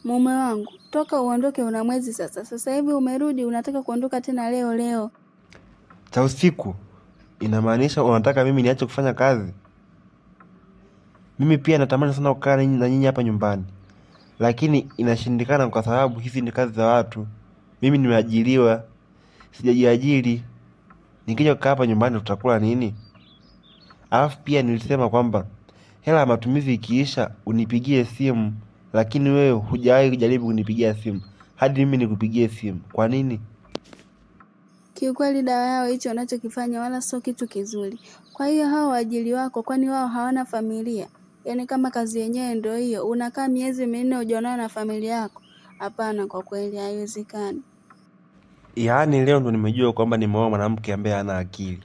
Mume wangu, toka uondoke una mwezi sasa. Sasa hivi umerudi unataka kuondoka tena leo. Cha usiku inamaanisha unataka mimi niache kufanya kazi? Mimi pia natamani sana kukaa na nyinyi hapa nyumbani, lakini inashindikana kwa sababu hizi ni kazi za watu. Mimi nimeajiriwa, sijajiajiri. Nikija kukaa hapa nyumbani tutakula nini? Alafu pia nilisema kwamba hela ya matumizi ikiisha unipigie simu, lakini wewe hujawahi kujaribu kunipigia simu hadi mimi nikupigie simu. Kwa nini? Kiukweli dawa yao hicho wanachokifanya wala sio kitu kizuri. Kwa hiyo hao waajili wako kwani wao hawana familia? Yaani kama kazi yenyewe ndio hiyo, unakaa miezi 4 hujaonana na familia yako? Hapana, kwa kweli haiwezekani. Yaani leo ndo nimejua kwamba nimeoa mwanamke ambaye hana akili.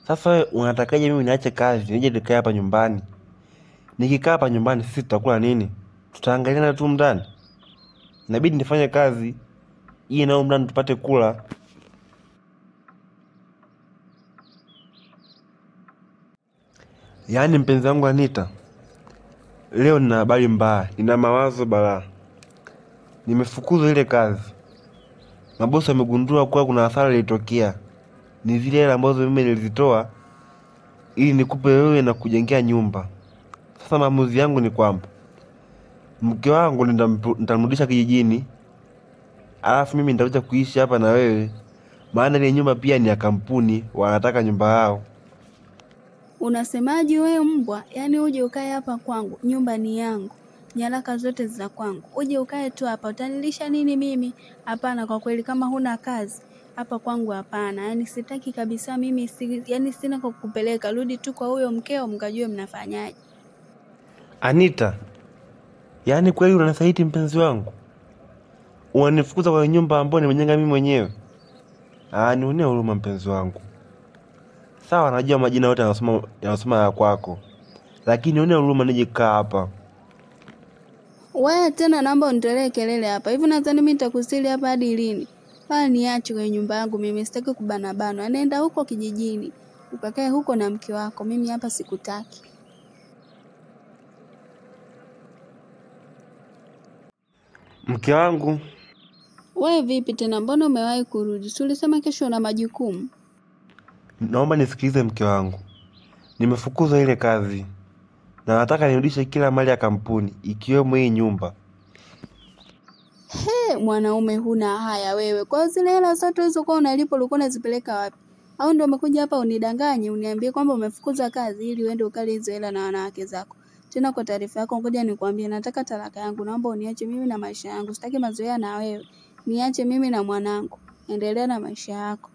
Sasa wewe unatakaje mimi niache kazi nije nikae hapa nyumbani? Nikikaa hapa nyumbani sisi tutakula nini? Tutaangaliana tu ndani? Inabidi nifanye kazi ili nao ndani tupate kula. Yaani mpenzi wangu Anita, leo nina habari mbaya, nina mawazo balaa. Nimefukuzwa ile kazi. Mabosi wamegundua kuwa kuna hasara ilitokea. Ni zile hela ambazo mimi nilizitoa ili nikupe wewe na kujengea nyumba. Sasa maamuzi yangu ni kwamba mke wangu nitamrudisha kijijini, alafu mimi nitakuja kuishi hapa na wewe, maana ile nyumba pia ni ya kampuni, wanataka nyumba yao. Unasemaje wewe mbwa? Yaani uje ukae hapa kwangu, nyumba ni yangu. Nyaraka zote za kwangu. Uje ukae tu hapa, utanilisha nini mimi? Hapana, kwa kweli kama huna kazi hapa kwangu hapana. Yaani sitaki kabisa mimi, yaani sina kwa kukupeleka. Rudi tu kwa huyo mkeo mkajue mnafanyaje. Anita, yaani kweli unanisaliti mpenzi wangu? Unanifukuza kwa nyumba ambayo nimejenga mimi mwenyewe? Nionee huruma mpenzi wangu. Sawa, najua majina yote yanasoma ya kwako, lakini nionee huruma nije kukaa hapa. Wewe tena naomba unitolee kelele hapa. Hivi nadhani mimi nitakusili hapa hadi lini? Niache kwenye nyumba yangu, mimi sitaki kubana. Anaenda huko kijijini. Ukakae huko na mke wako. Mimi hapa sikutaki. Mke wangu, wewe vipi tena, mbona umewahi kurudi? Si ulisema kesho una majukumu? Naomba nisikilize mke wangu. Nimefukuzwa ile kazi na nataka nirudishe kila mali ya kampuni ikiwemo hii nyumba. Mwanaume huna haya wewe. Kwa zile hela zote hizo kwa unalipo ulikuwa unazipeleka wapi? Au ndio umekuja hapa unidanganye uniambie kwamba umefukuzwa kazi ili uende ukale hizo hela na wanawake zako? Tena kwa taarifa yako ngoja nikwambie, nataka talaka yangu. Naomba uniache mimi na maisha yangu. Sitaki mazoea na wewe. Niache mimi na mwanangu. Endelea na maisha yako.